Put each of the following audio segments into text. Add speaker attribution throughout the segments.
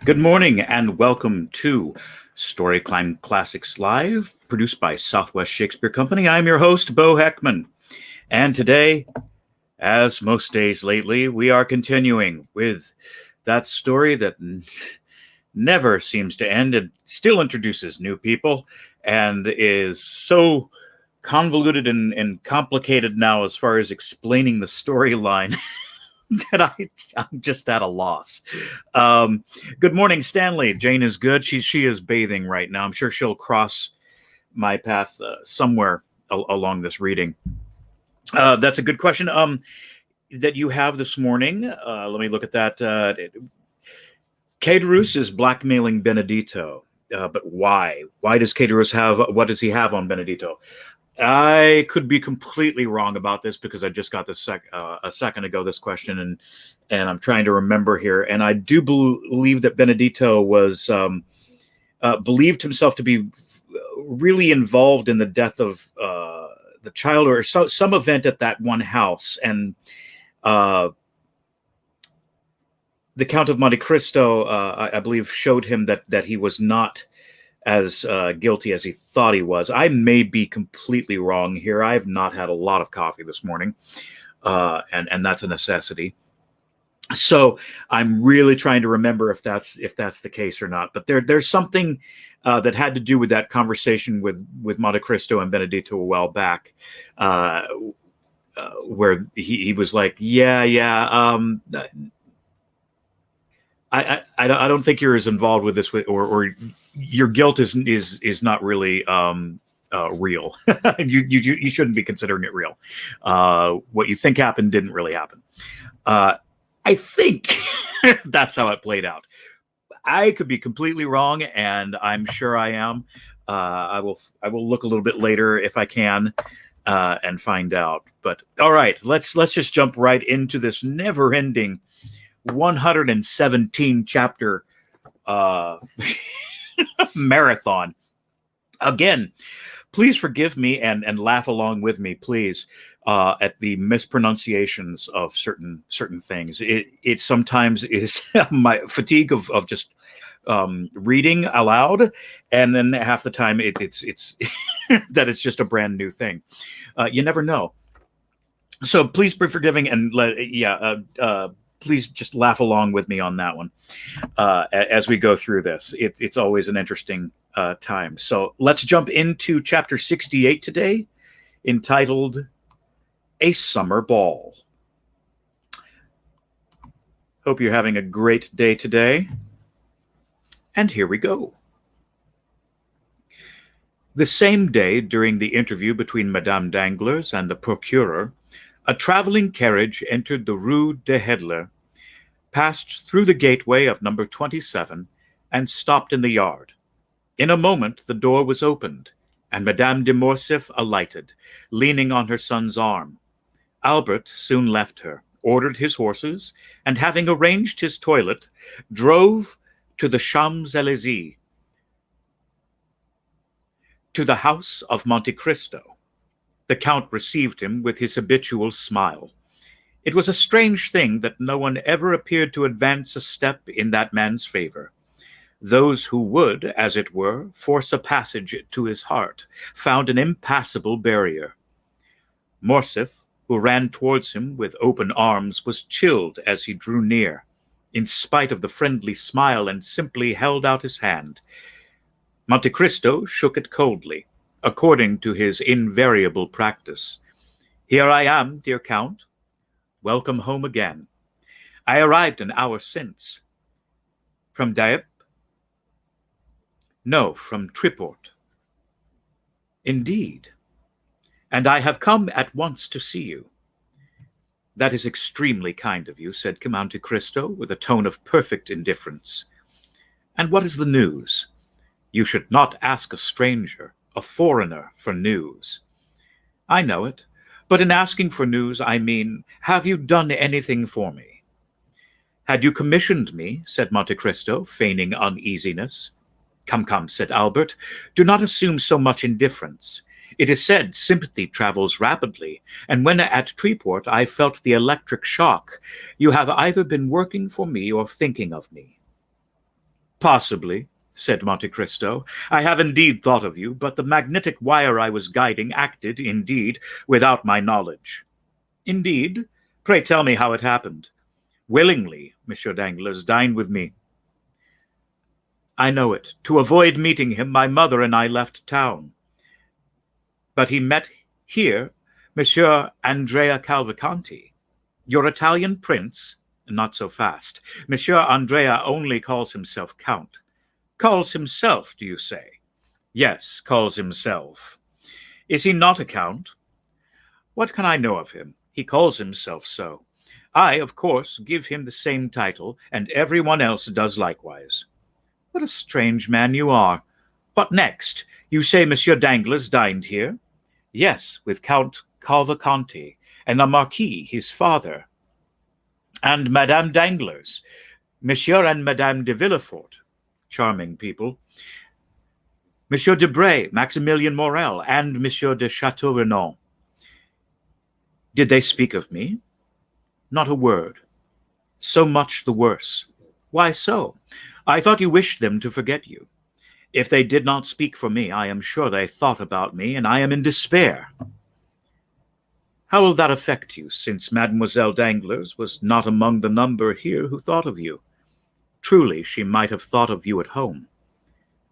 Speaker 1: Good morning and welcome to Story Climb Classics Live, produced by Southwest Shakespeare Company. I'm your host, Bo Heckman. And today, as most days lately, we are continuing with that story that never seems to end and still introduces new people and is so convoluted and complicated now as far as explaining the storyline that I'm just at a loss. Good morning, Stanley. Jane is good. She is bathing right now. I'm sure she'll cross my path somewhere along this reading. That's a good question that you have this morning. Let me look at that. Caterus is blackmailing Benedito. But why? Why does Caterus have, what does he have on Benedito? I could be completely wrong about this because I just got this a second ago, this question, and I'm trying to remember here. And I do believe that Benedito was believed himself to be really involved in the death of the child or some event at that one house. And the Count of Monte Cristo, I believe, showed him that he was not as guilty as he thought he was. I may be completely wrong here. I have not had a lot of coffee this morning, and that's a necessity. So I'm really trying to remember if that's the case or not. But there's something that had to do with that conversation with Monte Cristo and Benedito a while back, where he was like, I don't think you're as involved with this, or your guilt is not really real. you shouldn't be considering it real. What you think happened didn't really happen. I think that's how it played out. I could be completely wrong, and I'm sure I am. I will look a little bit later if I can and find out. But all right, let's just jump right into this never-ending 117 chapter marathon. Again, please forgive me and laugh along with me, please, at the mispronunciations of certain things. It sometimes is my fatigue of just reading aloud, and then half the time it's that it's just a brand new thing. You never know. So please be forgiving and please just laugh along with me on that one as we go through this. It's always an interesting time. So let's jump into chapter 68 today, entitled A Summer Ball. Hope you're having a great day today. And here we go. The same day, during the interview between Madame Danglars and the procurer, a traveling carriage entered the Rue de Hedler, passed through the gateway of number 27, and stopped in the yard. In a moment the door was opened, and Madame de Morcerf alighted, leaning on her son's arm. Albert soon left her, ordered his horses, and having arranged his toilet, drove to the Champs-Élysées, to the house of Monte Cristo. The Count received him with his habitual smile. It was a strange thing that no one ever appeared to advance a step in that man's favor. Those who would, as it were, force a passage to his heart, found an impassable barrier. Morcerf, who ran towards him with open arms, was chilled as he drew near, in spite of the friendly smile, and simply held out his hand. Monte Cristo shook it coldly, according to his invariable practice. "Here I am, dear Count. Welcome home again. I arrived an hour since. From Dieppe? No, from Triport. Indeed. And I have come at once to see you." "That is extremely kind of you," said Monte Cristo, with a tone of perfect indifference. "And what is the news? You should not ask a stranger, a foreigner, for news." "I know it. But in asking for news, I mean, have you done anything for me?" "Had you commissioned me?" said Monte Cristo, feigning uneasiness. Come, said Albert, "do not assume so much indifference. It is said sympathy travels rapidly, and when at Triport I felt the electric shock. You have either been working for me or thinking of me." Possibly, said Monte Cristo. I have indeed thought of you, but the magnetic wire I was guiding acted, indeed, without my knowledge. Indeed? Pray tell me how it happened. Willingly, Monsieur Danglars, dine with me. I know it. To avoid meeting him, my mother and I left town. But he met here Monsieur Andrea Cavalcanti, your Italian prince. Not so fast. Monsieur Andrea only calls himself Count. Calls himself, do you say? Yes, calls himself. Is he not a count? What can I know of him? He calls himself so. I, of course, give him the same title, and everyone else does likewise. What a strange man you are. What next? You say Monsieur Danglars dined here? Yes, with Count Cavalcanti, and the Marquis, his father, and Madame Danglars, Monsieur and Madame de Villefort, charming people, Monsieur Debray, Maximilian Morel, and Monsieur de Chateau-Renaud. Did they speak of me? Not a word. So much the worse. Why so? I thought you wished them to forget you. If they did not speak for me, I am sure they thought about me, and I am in despair. How will that affect you, since Mademoiselle Danglars was not among the number here who thought of you? Truly, she might have thought of you at home.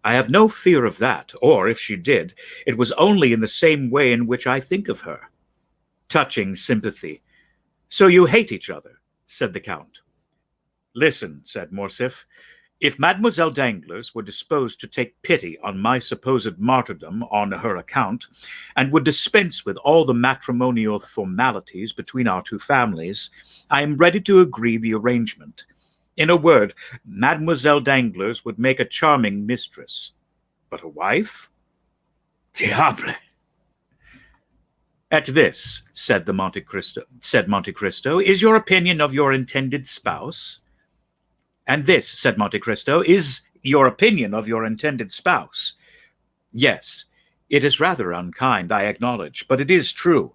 Speaker 1: I have no fear of that, or, if she did, it was only in the same way in which I think of her. Touching sympathy. So you hate each other, said the Count. Listen, said Morcerf. If Mademoiselle Danglars were disposed to take pity on my supposed martyrdom on her account, and would dispense with all the matrimonial formalities between our two families, I am ready to agree the arrangement. In a word, Mademoiselle Danglars would make a charming mistress. But a wife? Diable! At this, said Monte Cristo, is your opinion of your intended spouse? And this, said Monte Cristo, is your opinion of your intended spouse? Yes, it is rather unkind, I acknowledge, but it is true.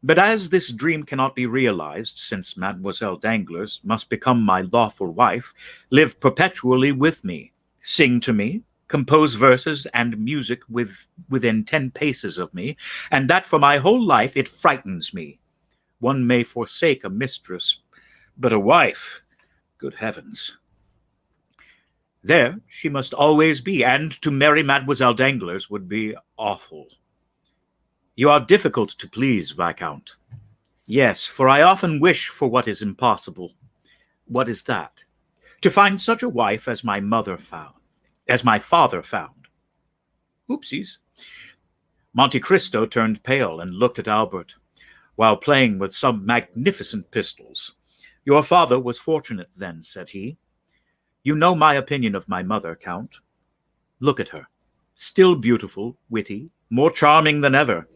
Speaker 1: But as this dream cannot be realized, since Mademoiselle Danglars must become my lawful wife, live perpetually with me, sing to me, compose verses and music within 10 paces of me, and that for my whole life it frightens me. One may forsake a mistress, but a wife... Good heavens. There she must always be, and to marry Mademoiselle Danglars would be awful. You are difficult to please, Viscount. Yes, for I often wish for what is impossible. What is that? To find such a wife as my father found. Oopsies. Monte Cristo turned pale and looked at Albert, while playing with some magnificent pistols. Your father was fortunate then, said he. You know my opinion of my mother, Count. Look at her, still beautiful, witty, more charming than ever.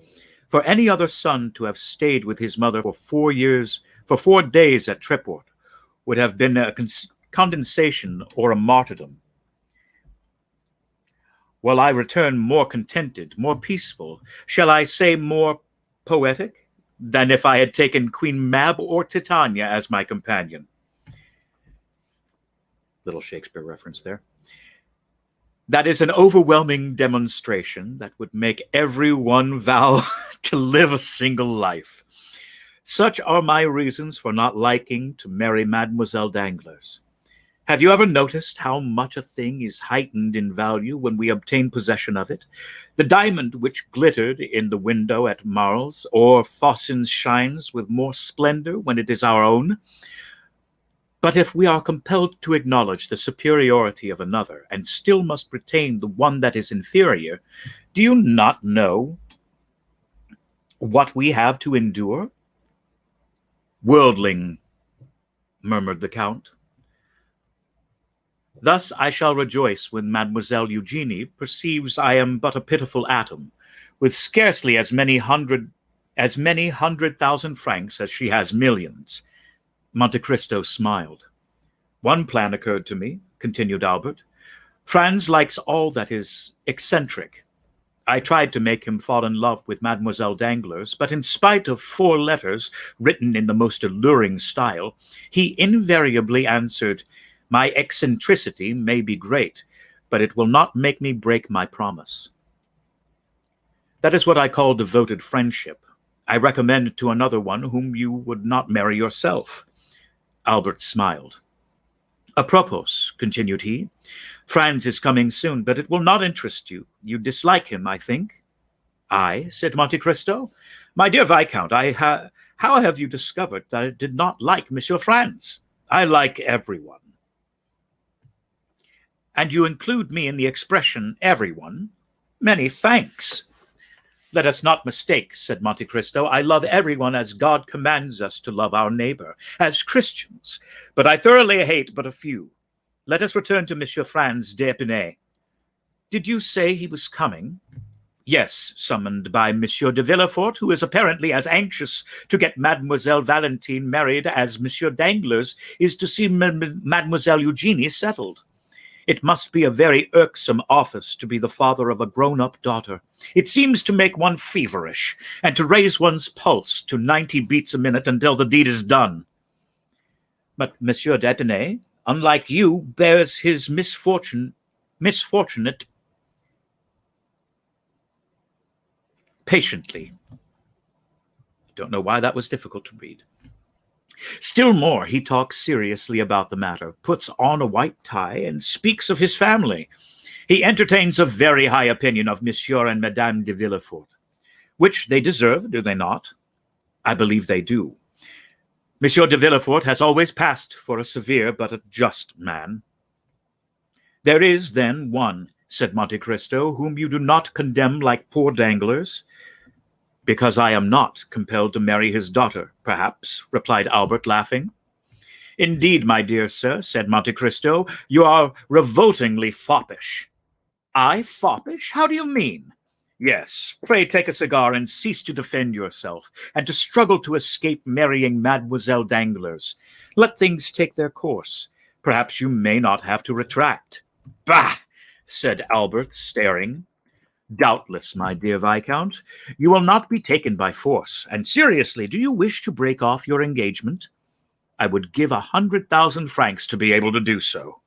Speaker 1: For any other son to have stayed with his mother for 4 days at Treport, would have been a condensation or a martyrdom. While I return more contented, more peaceful, shall I say more poetic, than if I had taken Queen Mab or Titania as my companion. Little Shakespeare reference there. That is an overwhelming demonstration that would make everyone vow to live a single life. Such are my reasons for not liking to marry Mademoiselle Danglars. Have you ever noticed how much a thing is heightened in value when we obtain possession of it? The diamond which glittered in the window at Marles or Fawcins shines with more splendor when it is our own. But if we are compelled to acknowledge the superiority of another and still must retain the one that is inferior, do you not know what we have to endure? Worldling, murmured the Count. Thus I shall rejoice when Mademoiselle Eugenie perceives I am but a pitiful atom, with scarcely as many 100,000 francs as she has millions. Monte Cristo smiled. One plan occurred to me, continued Albert. Franz likes all that is eccentric. I tried to make him fall in love with Mademoiselle Danglars, but in spite of 4 letters written in the most alluring style, he invariably answered, My eccentricity may be great, but it will not make me break my promise. That is what I call devoted friendship. I recommend to another one whom you would not marry yourself." Albert smiled. "Apropos," continued he, "Franz is coming soon, but it will not interest you. You dislike him, I think." "I?" said Monte Cristo. "My dear Viscount, how have you discovered that I did not like Monsieur Franz? I like everyone." "And you include me in the expression everyone? Many thanks." "Let us not mistake," said Monte Cristo. "I love everyone as God commands us to love our neighbor, as Christians, but I thoroughly hate but a few. Let us return to Monsieur Franz d'Épinay. Did you say he was coming?" "Yes, summoned by Monsieur de Villefort, who is apparently as anxious to get Mademoiselle Valentine married as Monsieur Danglars is to see Mademoiselle Eugénie settled. It must be a very irksome office to be the father of a grown-up daughter. It seems to make one feverish, and to raise one's pulse to 90 beats a minute until the deed is done. But Monsieur d'Épinay, unlike you, bears his misfortunate patiently." Don't know why that was difficult to read. "Still more, he talks seriously about the matter, puts on a white tie, and speaks of his family. He entertains a very high opinion of Monsieur and Madame de Villefort, which they deserve, do they not? I believe they do. Monsieur de Villefort has always passed for a severe but a just man." "There is, then, one," said Monte Cristo, "whom you do not condemn like poor Danglars?" "Because I am not compelled to marry his daughter, perhaps," replied Albert, laughing. "Indeed, my dear sir," said Monte Cristo, "you are revoltingly foppish." "I foppish? How do you mean?" "Yes, pray take a cigar and cease to defend yourself, and to struggle to escape marrying Mademoiselle Danglars. Let things take their course. Perhaps you may not have to retract." "Bah!" said Albert, staring. "Doubtless, my dear Viscount, you will not be taken by force. And seriously, do you wish to break off your engagement? I would give 100,000 francs to be able to do so."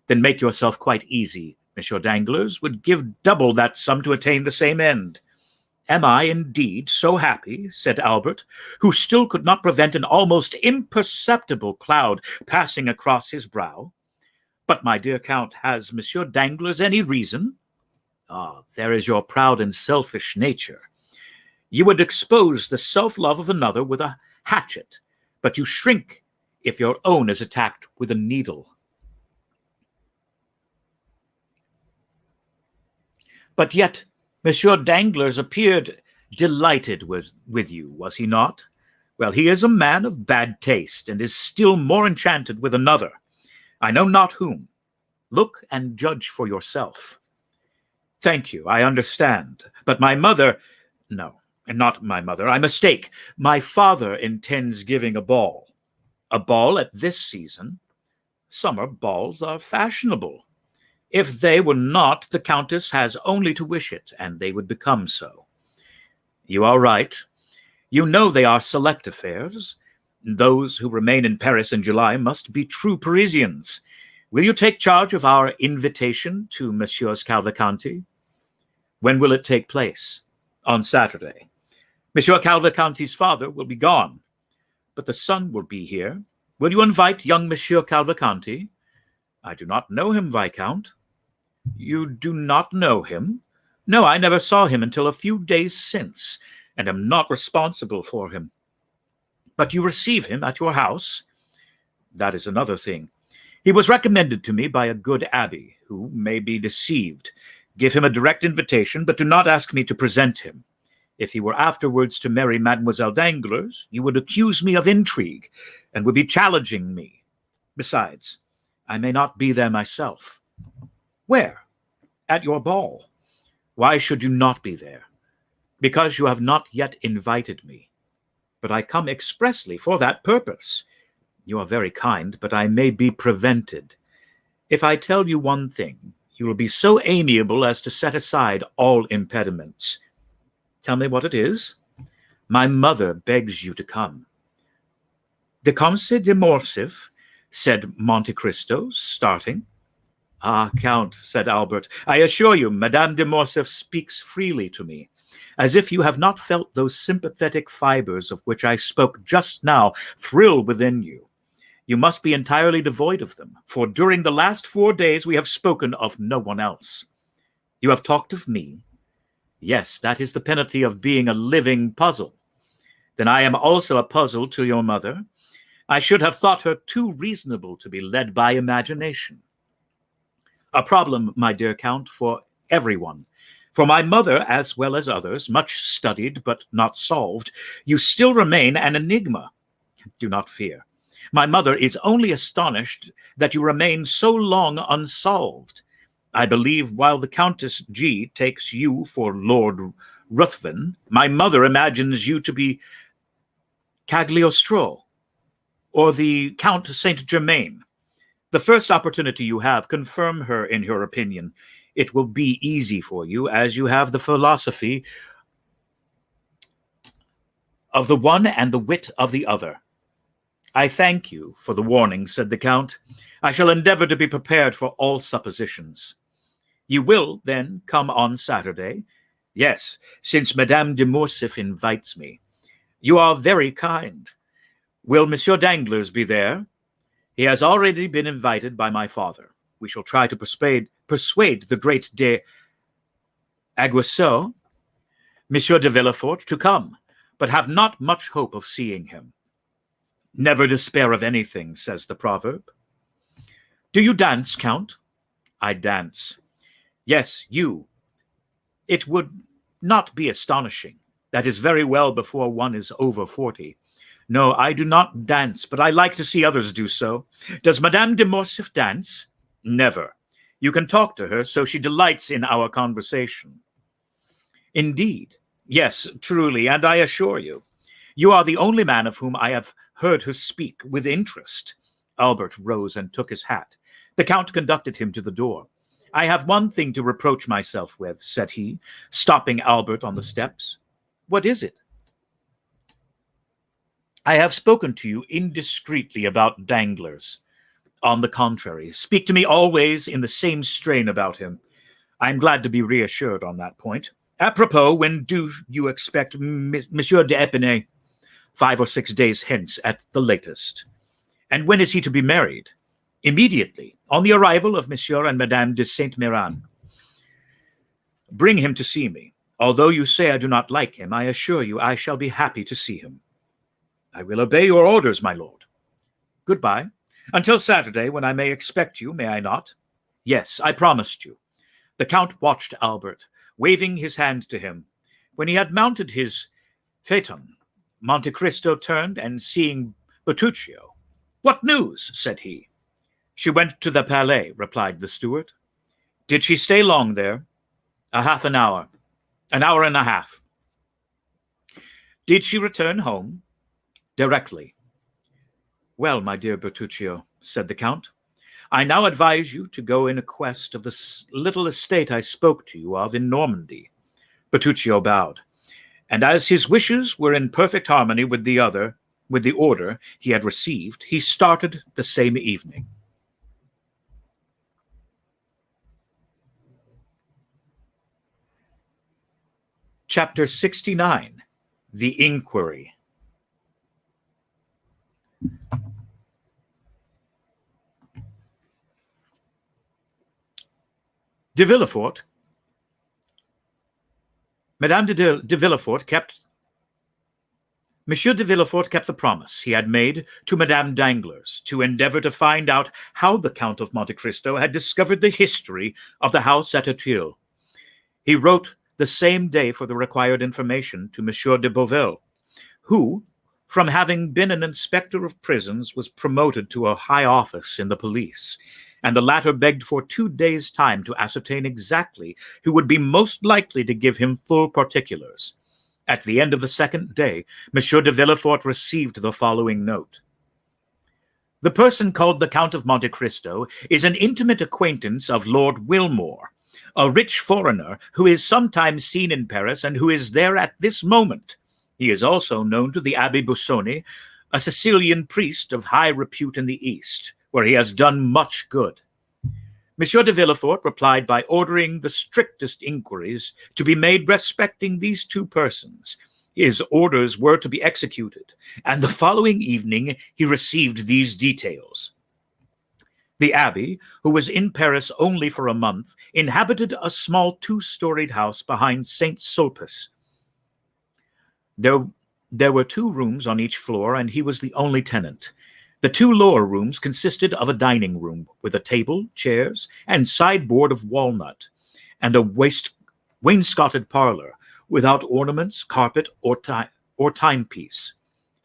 Speaker 1: "Then make yourself quite easy. Monsieur Danglars would give double that sum to attain the same end." "Am I indeed so happy?" said Albert, who still could not prevent an almost imperceptible cloud passing across his brow. "But, my dear Count, has Monsieur Danglars any reason?" "Ah, there is your proud and selfish nature. You would expose the self-love of another with a hatchet, but you shrink if your own is attacked with a needle." "But yet Monsieur Danglars appeared delighted with you, was he not? Well, he is a man of bad taste, and is still more enchanted with another, I know not whom. Look and judge for yourself." "Thank you, I understand. But my mother—" "No, not my mother. I mistake. My father intends giving a ball." "A ball at this season? Summer balls are fashionable. If they were not, the Countess has only to wish it, and they would become so." "You are right. You know they are select affairs. Those who remain in Paris in July must be true Parisians. Will you take charge of our invitation to Messieurs Cavalcanti?" "When will it take place?" "On Saturday. Monsieur Cavalcanti's father will be gone, but the son will be here. Will you invite young Monsieur Cavalcanti?" "I do not know him, Viscount." "You do not know him?" "No, I never saw him until a few days since, and am not responsible for him." "But you receive him at your house?" "That is another thing. He was recommended to me by a good abbé, who may be deceived. Give him a direct invitation, but do not ask me to present him. If he were afterwards to marry Mademoiselle Danglars, you would accuse me of intrigue, and would be challenging me. Besides, I may not be there myself." "Where?" "At your ball." "Why should you not be there?" "Because you have not yet invited me." "But I come expressly for that purpose." "You are very kind, but I may be prevented. If I tell you one thing, you will be so amiable as to set aside all impediments." "Tell me what it is." "My mother begs you to come." "De comme c'est demorsive. said Monte Cristo, starting. Ah, Count, said Albert, I assure you, Madame de Morcerf speaks freely to me, as if you have not felt those sympathetic fibers of which I spoke just now thrill within you. You must be entirely devoid of them, for during the last 4 days we have spoken of no one else. You have talked of me. Yes, that is the penalty of being a living puzzle. Then I am also a puzzle to your mother. I should have thought her too reasonable to be led by imagination. A problem, my dear Count, for everyone. For my mother, as well as others, much studied but not solved, you still remain an enigma. Do not fear. My mother is only astonished that you remain so long unsolved. I believe while the Countess G. takes you for Lord Ruthven, my mother imagines you to be Cagliostro or the Count Saint-Germain. The first opportunity you have, confirm her in your opinion. It will be easy for you, as you have the philosophy of the one and the wit of the other. I thank you for the warning, said the Count. I shall endeavor to be prepared for all suppositions. You will, then, come on Saturday? Yes, since Madame de Morcerf invites me. You are very kind. Will Monsieur Danglars be there? He has already been invited by my father. We shall try to persuade the great de Aguesseau, Monsieur de Villefort, to come, but have not much hope of seeing him. Never despair of anything, says the proverb. Do you dance, Count? I dance. Yes, you. It would not be astonishing. That is very well before one is over 40. No, I do not dance, but I like to see others do so. Does Madame de Morcerf dance? Never. You can talk to her, so she delights in our conversation. Indeed. Yes, truly, and I assure you, you are the only man of whom I have heard her speak with interest. Albert rose and took his hat. The Count conducted him to the door. I have one thing to reproach myself with, said he, stopping Albert on the steps. What is it? I have spoken to you indiscreetly about Danglars. On the contrary, speak to me always in the same strain about him. I am glad to be reassured on that point. Apropos, when do you expect Monsieur d'Épinay? 5 or 6 days hence at the latest. And when is he to be married? Immediately, on the arrival of Monsieur and Madame de Saint-Méran. Bring him to see me. Although you say I do not like him, I assure you I shall be happy to see him. I will obey your orders, my lord. Goodbye. Until Saturday, when I may expect you, may I not? Yes, I promised you. The Count watched Albert, waving his hand to him. When he had mounted his phaeton, Monte Cristo turned and seeing Bertuccio. What news? Said he. She went to the Palais, replied the steward. Did she stay long there? Half an hour. An hour and a half. Did she return home? Directly. Well, my dear Bertuccio, said the Count, I now advise you to go in quest of the little estate I spoke to you of in Normandy. Bertuccio bowed, and as his wishes were in perfect harmony with the order he had received, he started the same evening. Chapter 69. The Inquiry. De Villefort, Madame de Villefort kept Monsieur de Villefort kept the promise he had made to Madame Danglars to endeavor to find out how the Count of Monte Cristo had discovered the history of the house at Auteuil. He wrote the same day for the required information to Monsieur de Beauvais, who, from having been an inspector of prisons, was promoted to a high office in the police, and the latter begged for 2 days' time to ascertain exactly who would be most likely to give him full particulars. At the end of the second day, Monsieur de Villefort received the following note. The person called the Count of Monte Cristo is an intimate acquaintance of Lord Wilmore, a rich foreigner who is sometimes seen in Paris and who is there at this moment. He is also known to the Abbé Busoni, a Sicilian priest of high repute in the East, where he has done much good. Monsieur de Villefort replied by ordering the strictest inquiries to be made respecting these two persons. His orders were to be executed, and the following evening he received these details. The abbé, who was in Paris only for a month, inhabited a small two-storied house behind St. Sulpice. There were 2 rooms on each floor, and he was the only tenant. The 2 lower rooms consisted of a dining room with a table, chairs, and sideboard of walnut, and a wainscoted parlor without ornaments, carpet, or timepiece.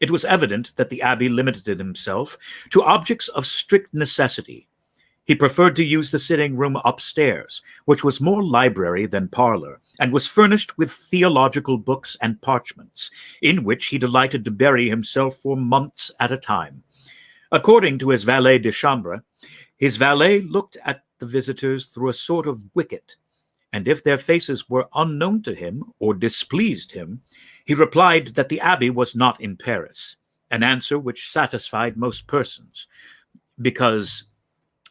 Speaker 1: It was evident that the abbé limited himself to objects of strict necessity. He preferred to use the sitting room upstairs, which was more library than parlor, and was furnished with theological books and parchments, in which he delighted to bury himself for months at a time. According to his valet de chambre, his valet looked at the visitors through a sort of wicket, and if their faces were unknown to him or displeased him, he replied that the abbé was not in Paris, an answer which satisfied most persons, because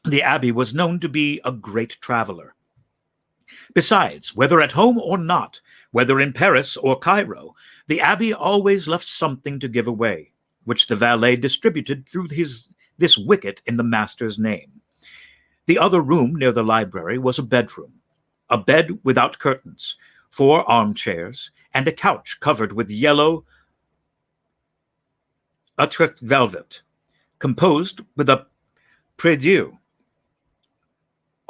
Speaker 1: the abbé was known to be a great traveler. Besides, whether at home or not, whether in Paris or Cairo, the abbé always left something to give away, which the valet distributed through this wicket in the master's name. The other room near the library was a bedroom, a bed without curtains, 4 armchairs, and a couch covered with yellow Utrecht velvet, composed with a prie-dieu,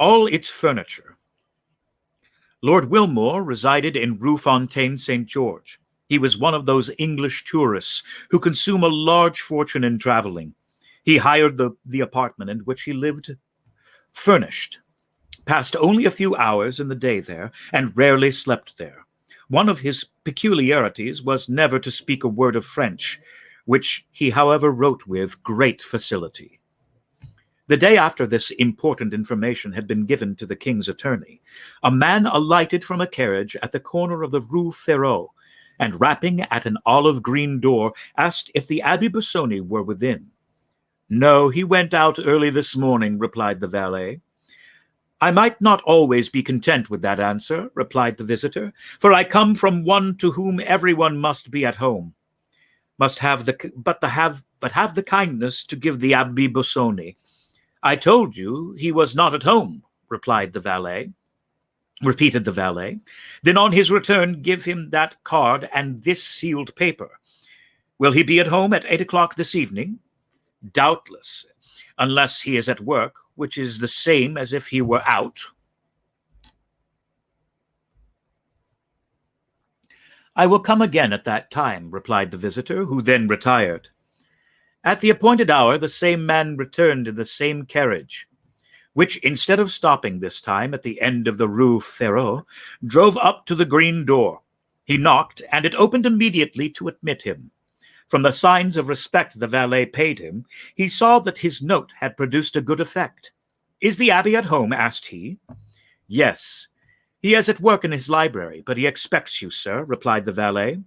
Speaker 1: all its furniture. Lord Wilmore resided in Rue Fontaine St. George. He was one of those English tourists who consume a large fortune in traveling. He hired the apartment in which he lived furnished, passed only a few hours in the day there, and rarely slept there. One of his peculiarities was never to speak a word of French, which he, however, wrote with great facility. The day after this important information had been given to the king's attorney, a man alighted from a carriage at the corner of the Rue Pharaon, and rapping at an olive-green door, asked if the Abbé Busoni were within. "No, he went out early this morning," replied the valet. "I might not always be content with that answer," replied the visitor, "for I come from one to whom everyone must be at home. But have the kindness to give the Abbé Busoni." "I told you he was not at home," repeated the valet. "Then on his return give him that card and this sealed paper. Will he be at home at 8 o'clock this evening?" "Doubtless, unless he is at work, which is the same as if he were out." "I will come again at that time," replied the visitor, who then retired. At the appointed hour, the same man returned in the same carriage, which, instead of stopping this time at the end of the Rue Pharaon, drove up to the green door. He knocked, and it opened immediately to admit him. From the signs of respect the valet paid him, he saw that his note had produced a good effect. "Is the abbé at home?" asked he. "Yes. He is at work in his library, but he expects you, sir," replied the valet.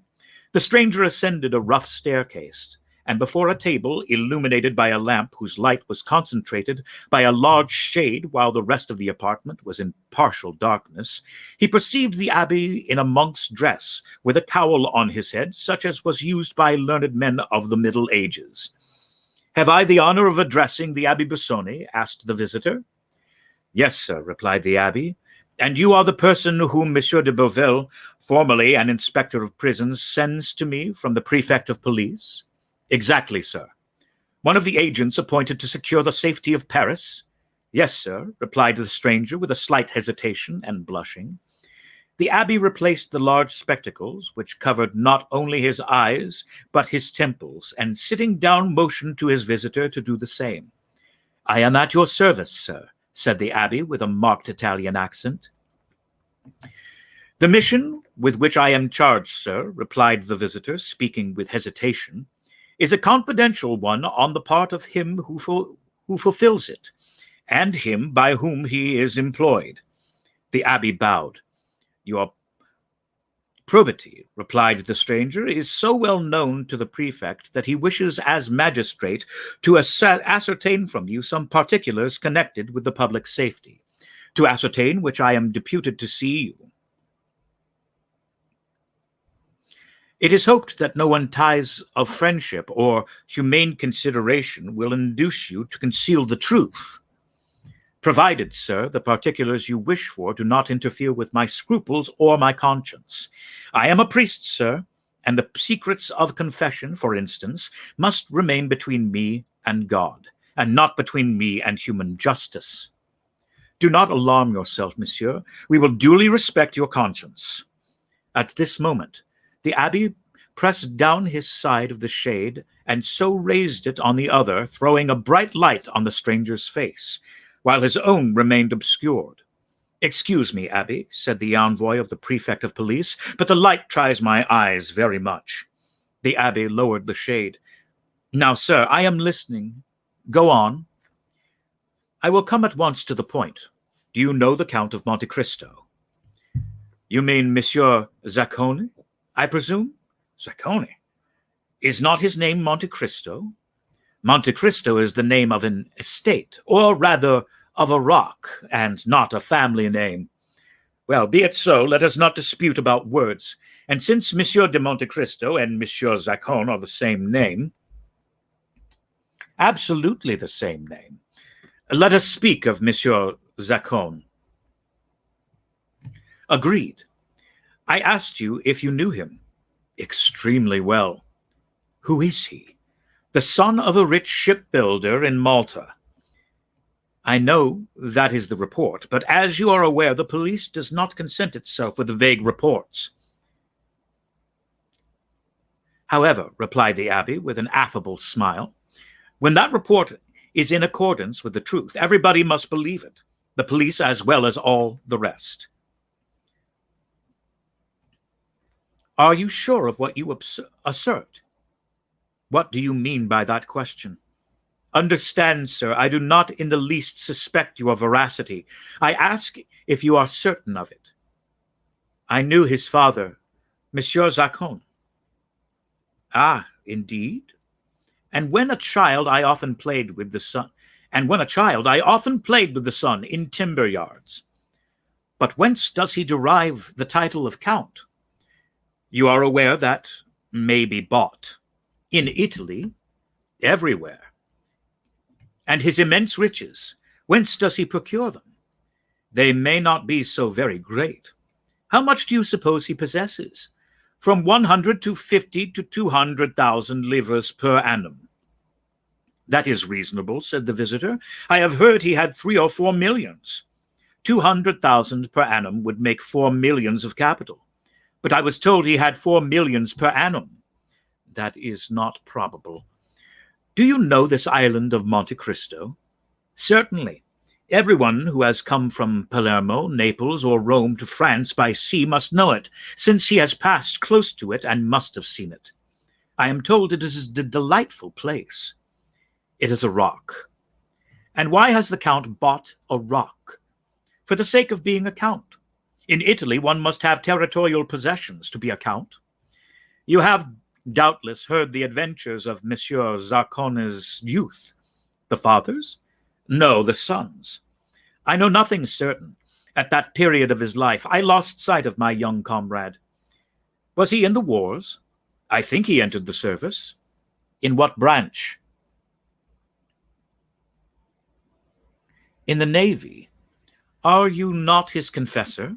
Speaker 1: The stranger ascended a rough staircase, and before a table illuminated by a lamp whose light was concentrated by a large shade while the rest of the apartment was in partial darkness, he perceived the abbé in a monk's dress, with a cowl on his head, such as was used by learned men of the Middle Ages. "Have I the honor of addressing the Abbé Busoni?" asked the visitor. "Yes, sir," replied the abbé. "And you are the person whom Monsieur de Beauville, formerly an inspector of prisons, sends to me from the prefect of police?" "Exactly, sir." "One of the agents appointed to secure the safety of Paris?" "Yes, sir," replied the stranger with a slight hesitation and blushing. The abbé replaced the large spectacles, which covered not only his eyes, but his temples, and sitting down motioned to his visitor to do the same. "I am at your service, sir," said the abbé with a marked Italian accent. "The mission with which I am charged, sir," replied the visitor, speaking with hesitation, "is a confidential one on the part of him who fulfills it, and him by whom he is employed." The abbé bowed. "Your Probity, replied the stranger, is so well known to the prefect that he wishes as magistrate to ascertain from you some particulars connected with the public safety, to ascertain which I am deputed to see you. It is hoped that no one ties of friendship or humane consideration will induce you to conceal the truth. Provided, sir, the particulars you wish for do not interfere with my scruples or my conscience. I am a priest, sir, and the secrets of confession, for instance, must remain between me and God, and not between me and human justice. Do not alarm yourself, monsieur. We will duly respect your conscience. At this moment, the abbé pressed down his side of the shade and so raised it on the other, throwing a bright light on the stranger's face, while his own remained obscured. Excuse me, Abbé, said the envoy of the prefect of police, but the light tries my eyes very much. The abbé lowered the shade. Now, sir, I am listening. Go on. I will come at once to the point. Do you know the Count of Monte Cristo? You mean Monsieur Zaccone, I presume? Zaccone? Is not his name Monte Cristo? Monte Cristo is the name of an estate, or rather of a rock, and not a family name. Well, be it so, let us not dispute about words, and since Monsieur de Monte Cristo and Monsieur Zaccone are the same name, absolutely the same name, let us speak of Monsieur Zaccone. Agreed. I asked you if you knew him. Extremely well. Who is he? The son of a rich shipbuilder in Malta. I know that is the report, but as you are aware, the police does not consent itself with the vague reports. However, replied the abbé with an affable smile, when that report is in accordance with the truth, everybody must believe it, the police as well as all the rest. Are you sure of what you assert? What do you mean by that question? Understand, sir, I do not in the least suspect your veracity. I ask if you are certain of it. I knew his father, Monsieur Zaccone. Ah, indeed? And when a child, I often played with the son. In timber yards. But whence does he derive the title of count? You are aware that may be bought. In Italy, everywhere. And his immense riches, whence does he procure them? They may not be so very great. How much do you suppose he possesses? From 100 to 50 to 200,000 livres per annum. That is reasonable, said the visitor. I have heard he had 3 or 4 millions. 200,000 per annum would make 4 millions of capital. But I was told he had 4 millions per annum. That is not probable. Do you know this island of Monte Cristo? Certainly. Everyone who has come from Palermo, Naples, or Rome to France by sea must know it, since he has passed close to it and must have seen it. I am told it is a delightful place. It is a rock. And why has the Count bought a rock? For the sake of being a Count. In Italy, one must have territorial possessions to be a Count. You have doubtless heard the adventures of Monsieur Zaccone's youth. The father's? No, the son's. I know nothing certain. At that period of his life, I lost sight of my young comrade. Was he in the wars? I think he entered the service. In what branch? In the Navy. Are you not his confessor?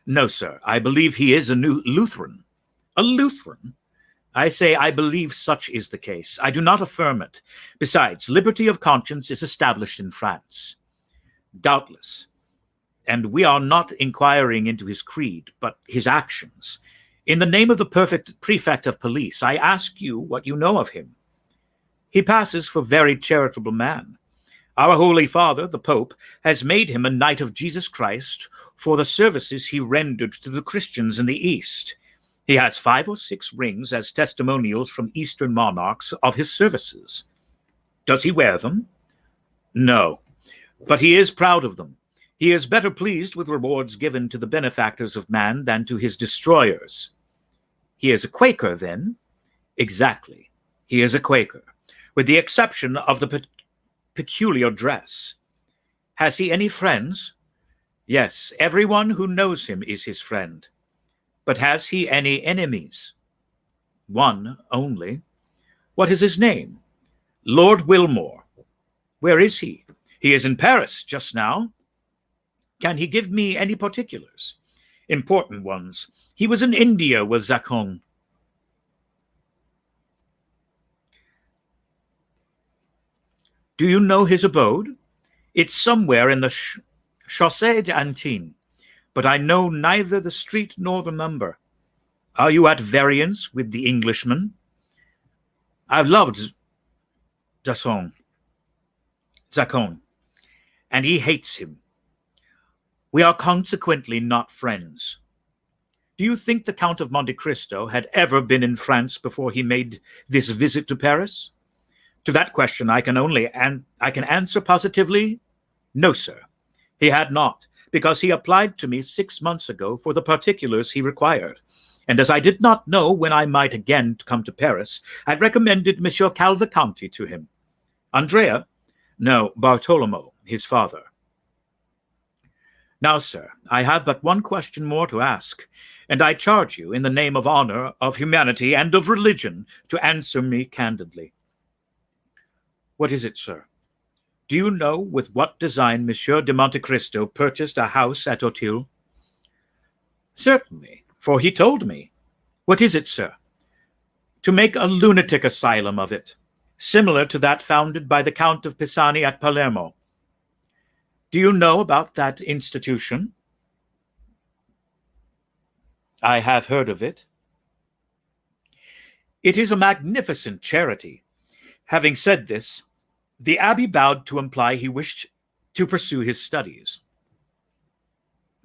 Speaker 1: No, sir. I believe he is a new Lutheran. A Lutheran? I say I believe such is the case. I do not affirm it. Besides, liberty of conscience is established in France. Doubtless. And we are not inquiring into his creed, but his actions. In the name of the perfect prefect of police, I ask you what you know of him. He passes for a very charitable man. Our Holy Father, the Pope, has made him a Knight of Jesus Christ for the services he rendered to the Christians in the East. He has 5 or 6 rings as testimonials from Eastern monarchs of his services. Does he wear them? No, but he is proud of them. He is better pleased with rewards given to the benefactors of man than to his destroyers. He is a Quaker, then? Exactly. He is a Quaker, with the exception of the peculiar dress. Has he any friends? Yes, everyone who knows him is his friend. But has he any enemies? One only. What is his name? Lord Wilmore. Where is he? He is in Paris just now. Can he give me any particulars? Important ones. He was in India with Zacon. Do you know his abode? It's somewhere in the Chaussée d'Antin, but I know neither the street nor the number. Are you at variance with the Englishman? I've loved Zacon, and he hates him. We are consequently not friends. Do you think the Count of Monte Cristo had ever been in France before he made this visit to Paris? To that question I can answer positively, no, sir. He had not, because he applied to me 6 months ago for the particulars he required. And as I did not know when I might again come to Paris, I recommended Monsieur Cavalcanti to him. Andrea? No, Bartolomeo, his father. Now, sir, I have but one question more to ask, and I charge you in the name of honor, of humanity, and of religion to answer me candidly. What is it, sir? Do you know with what design Monsieur de Monte Cristo purchased a house at Auteuil? Certainly, for he told me. What is it, sir? To make a lunatic asylum of it, similar to that founded by the Count of Pisani at Palermo. Do you know about that institution? I have heard of it. It is a magnificent charity. Having said this, the abbé bowed to imply he wished to pursue his studies.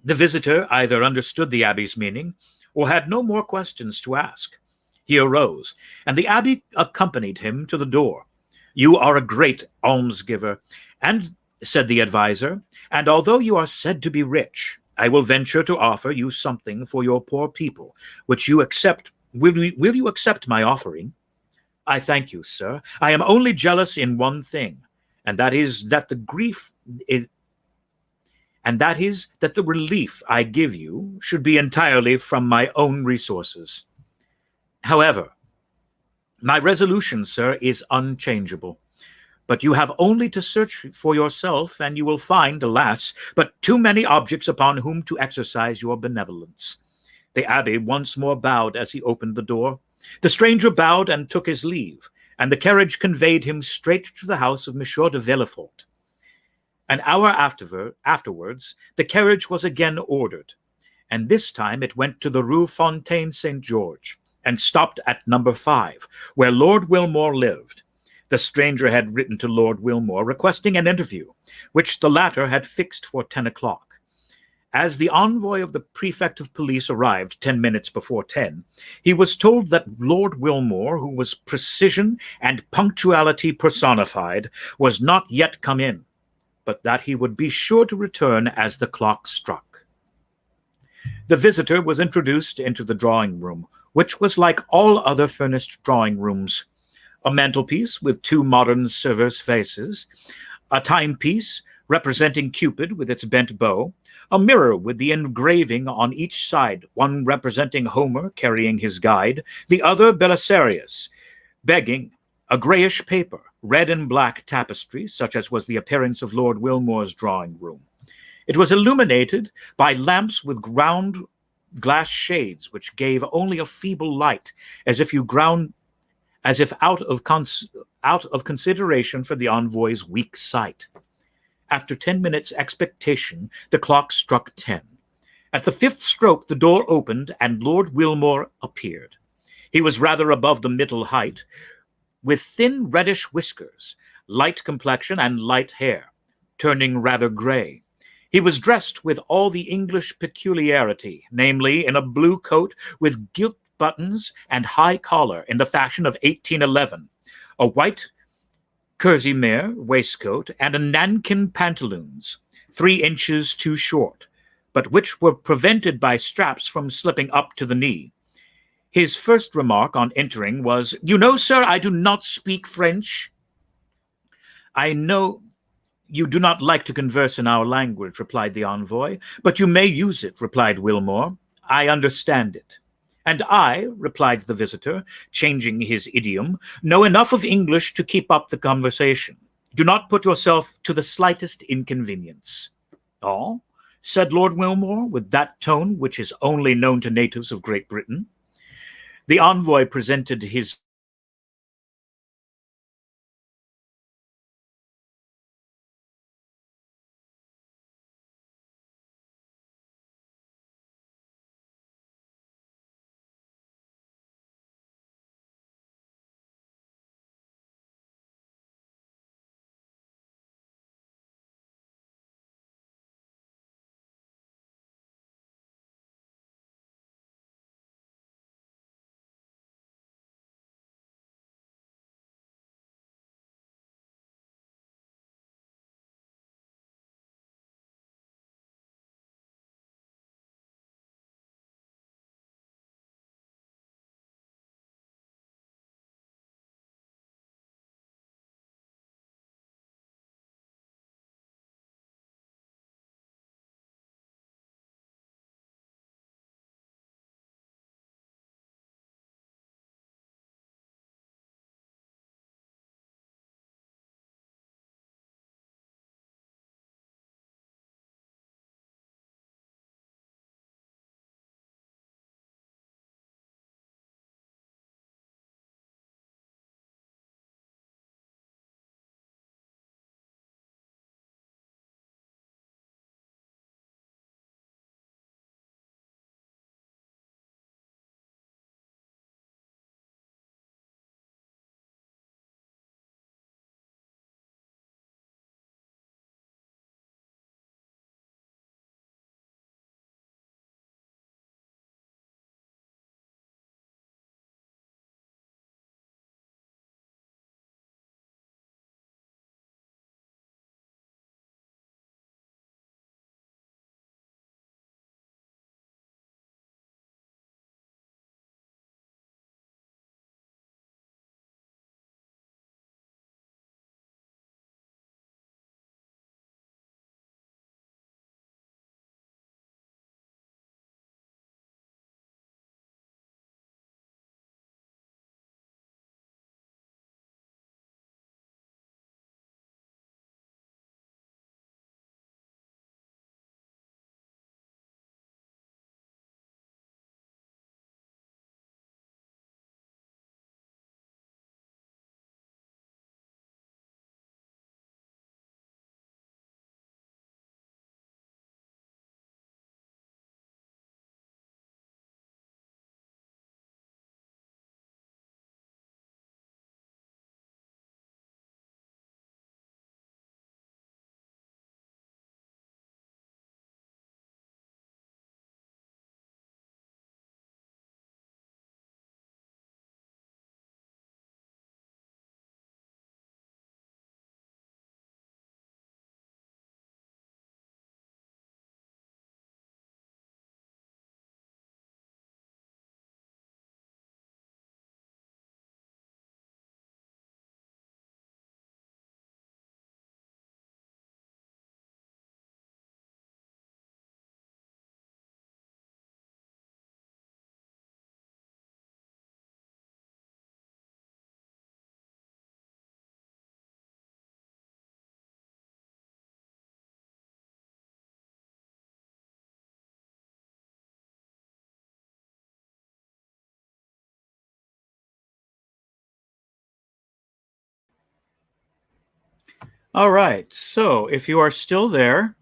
Speaker 1: The visitor either understood the abbé's meaning or had no more questions to ask. He arose, and the abbé accompanied him to the door. You are a great almsgiver, and, said the adviser, and although you are said to be rich, I will venture to offer you something for your poor people, which you accept. Will you accept my offering? I thank you, sir. I am only jealous in one thing, and that is that the relief I give you should be entirely from my own resources. However, my resolution, sir, is unchangeable. But you have only to search for yourself, and you will find, alas, but too many objects upon whom to exercise your benevolence. The abbé once more bowed as he opened the door. The stranger bowed and took his leave, and the carriage conveyed him straight to the house of Monsieur de Villefort. An hour afterwards, the carriage was again ordered, and this time it went to the Rue Fontaine Saint-George, and stopped at number 5, where Lord Wilmore lived. The stranger had written to Lord Wilmore requesting an interview, which the latter had fixed for 10 o'clock. As the envoy of the prefect of police arrived 10 minutes before 10, he was told that Lord Wilmore, who was precision and punctuality personified, was not yet come in, but that he would be sure to return as the clock struck. The visitor was introduced into the drawing-room, which was like all other furnished drawing-rooms. A mantelpiece with 2 modern servers' faces, a timepiece representing Cupid with its bent bow, a mirror with the engraving on each side, one representing Homer carrying his guide, the other Belisarius, begging, a grayish paper, red and black tapestry, such as was the appearance of Lord Wilmore's drawing-room. It was illuminated by lamps with ground glass shades, which gave only a feeble light, as if out of consideration for the envoy's weak sight. After 10 minutes' expectation, the clock struck 10. At the 5th stroke, the door opened, and Lord Wilmore appeared. He was rather above the middle height, with thin reddish whiskers, light complexion, and light hair, turning rather gray. He was dressed with all the English peculiarity, namely, in a blue coat with gilt buttons and high collar in the fashion of 1811, a white kerseymere waistcoat, and a nankin pantaloons, 3 inches too short, but which were prevented by straps from slipping up to the knee. His first remark on entering was, "You know, sir, I do not speak French." "I know you do not like to converse in our language," replied the envoy, "but you may use it," replied Wilmore. "I understand it." "And I," replied the visitor, changing his idiom, "know enough of English to keep up the conversation. Do not put yourself to the slightest inconvenience." "Oh?" said Lord Wilmore, with that tone which is only known to natives of Great Britain. The envoy presented his All right. So if you are still there,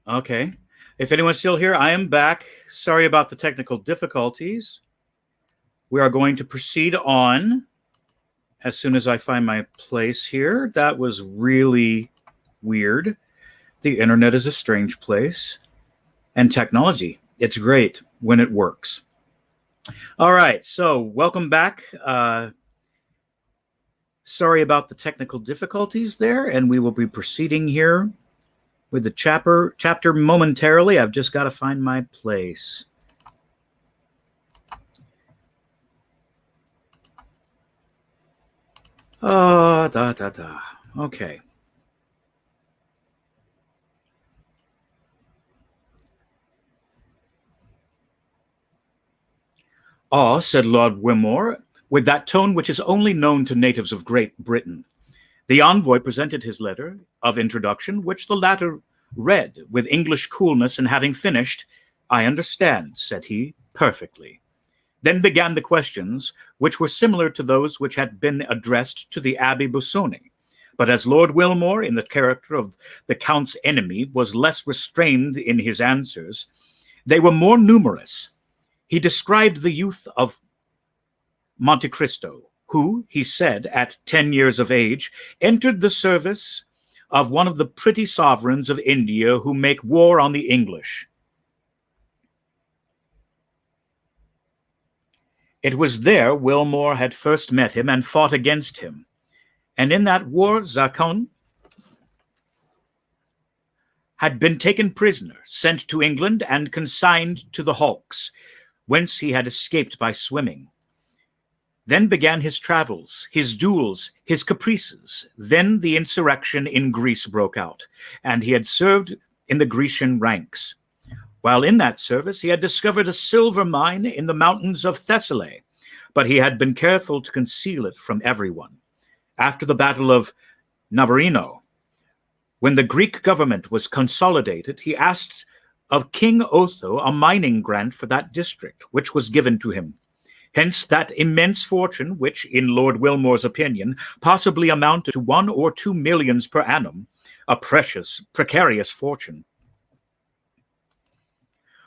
Speaker 1: okay. If anyone's still here, I am back. Sorry about the technical difficulties. We are going to proceed on as soon as I find my place here. That was really weird. The internet is a strange place. And technology, it's great when it works. All right. So welcome back. Sorry about the technical difficulties there. And we will be proceeding here with the chapter momentarily. I've just got to find my place. Okay. Ah, said Lord Wilmore, with that tone which is only known to natives of Great Britain. The envoy presented his letter of introduction, which the latter read with English coolness, and having finished, "I understand," said he, "perfectly." Then began the questions, which were similar to those which had been addressed to the Abbe Busoni. But as Lord Wilmore, in the character of the Count's enemy, was less restrained in his answers, they were more numerous. He described the youth of Monte Cristo, who, he said, at 10 years of age, entered the service of one of the pretty sovereigns of India who make war on the English. It was there Wilmore had first met him and fought against him. And in that war, Zacon had been taken prisoner, sent to England, and consigned to the hulks, whence he had escaped by swimming. Then began his travels, his duels, his caprices. Then the insurrection in Greece broke out, and he had served in the Grecian ranks. While in that service, he had discovered a silver mine in the mountains of Thessaly, but he had been careful to conceal it from everyone. After the Battle of Navarino, when the Greek government was consolidated, he asked of King Otho a mining grant for that district, which was given to him. Hence that immense fortune, which, in Lord Wilmore's opinion, possibly amounted to 1 or 2 millions per annum, a precious, precarious fortune,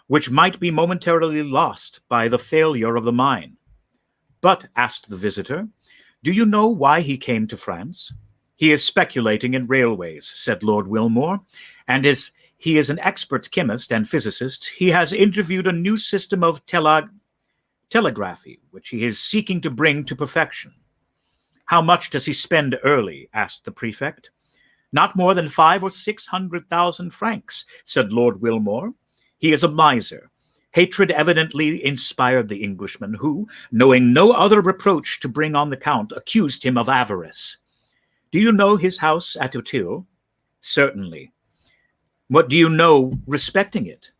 Speaker 1: which might be momentarily lost by the failure of the mine. But, asked the visitor, do you know why he came to France? He is speculating in railways, said Lord Wilmore, and as he is an expert chemist and physicist, he has interviewed a new system of telegraphy, which he is seeking to bring to perfection. How much does he spend early? Asked the prefect. Not more than 500,000 or 600,000 francs, said Lord Wilmore. He is a miser. Hatred evidently inspired the Englishman, who, knowing no other reproach to bring on the Count, accused him of avarice. Do you know his house at Auteuil? Certainly. What do you know respecting it?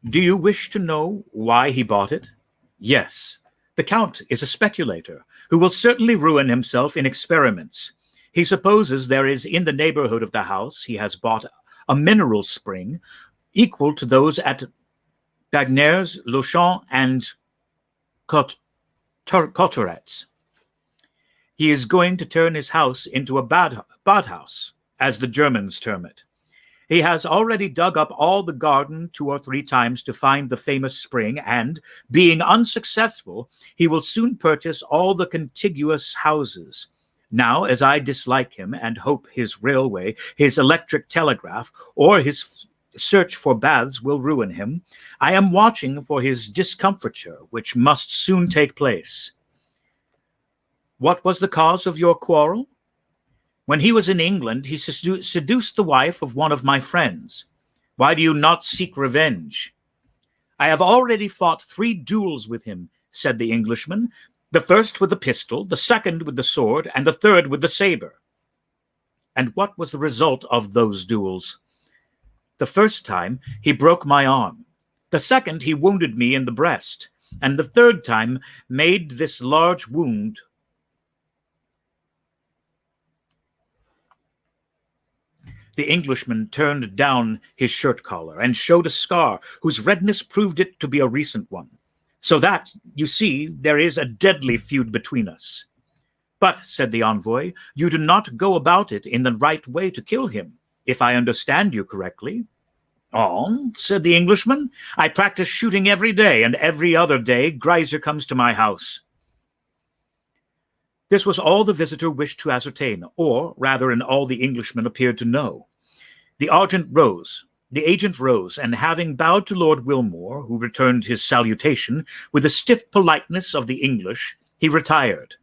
Speaker 1: Do you wish to know why he bought it? Yes. The Count is a speculator who will certainly ruin himself in experiments. He supposes there is in the neighborhood of the house he has bought a mineral spring equal to those at Bagnères, Longchamp, and Cauterets. He is going to turn his house into a badhouse, as the Germans term it. He has already dug up all the garden 2 or 3 times to find the famous spring, and, being unsuccessful, he will soon purchase all the contiguous houses. Now, as I dislike him and hope his railway, his electric telegraph, or his search for baths will ruin him, I am watching for his discomfiture, which must soon take place. What was the cause of your quarrel? When he was in England, he seduced the wife of one of my friends. Why do you not seek revenge? I have already fought 3 duels with him, said the Englishman, the first with the pistol, the second with the sword, and the third with the saber. And what was the result of those duels? The first time, he broke my arm. The second, he wounded me in the breast. And the third time, made this large wound. The Englishman turned down his shirt collar and showed a scar whose redness proved it to be a recent one. So that, you see, there is a deadly feud between us. But, said the envoy, you do not go about it in the right way to kill him, if I understand you correctly. Oh, said the Englishman, I practice shooting every day, and every other day Greiser comes to my house. This was all the visitor wished to ascertain, or rather in all the Englishman appeared to know. The agent rose, and having bowed to Lord Wilmore, who returned his salutation with the stiff politeness of the English, he retired.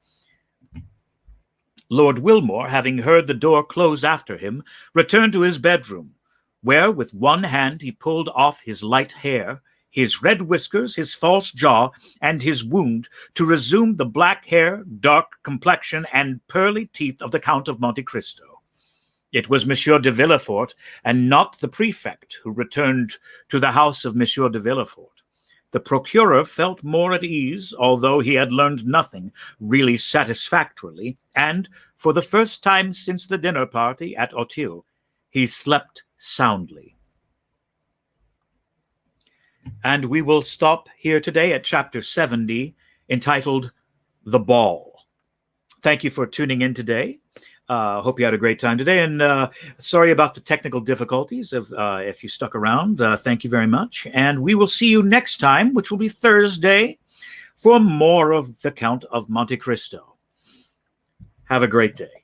Speaker 1: Lord Wilmore, having heard the door close after him, returned to his bedroom, where with one hand he pulled off his light hair, his red whiskers, his false jaw, and his wound to resume the black hair, dark complexion, and pearly teeth of the Count of Monte Cristo. It was Monsieur de Villefort, and not the prefect, who returned to the house of Monsieur de Villefort. The procurer felt more at ease, although he had learned nothing really satisfactorily, and, for the first time since the dinner party at Auteuil, he slept soundly. And we will stop here today at chapter 70, entitled The Ball. Thank you for tuning in today. Hope you had a great time today, and sorry about the technical difficulties if you stuck around. Thank you very much, and we will see you next time, which will be Thursday, for more of the Count of Monte Cristo. Have a great day.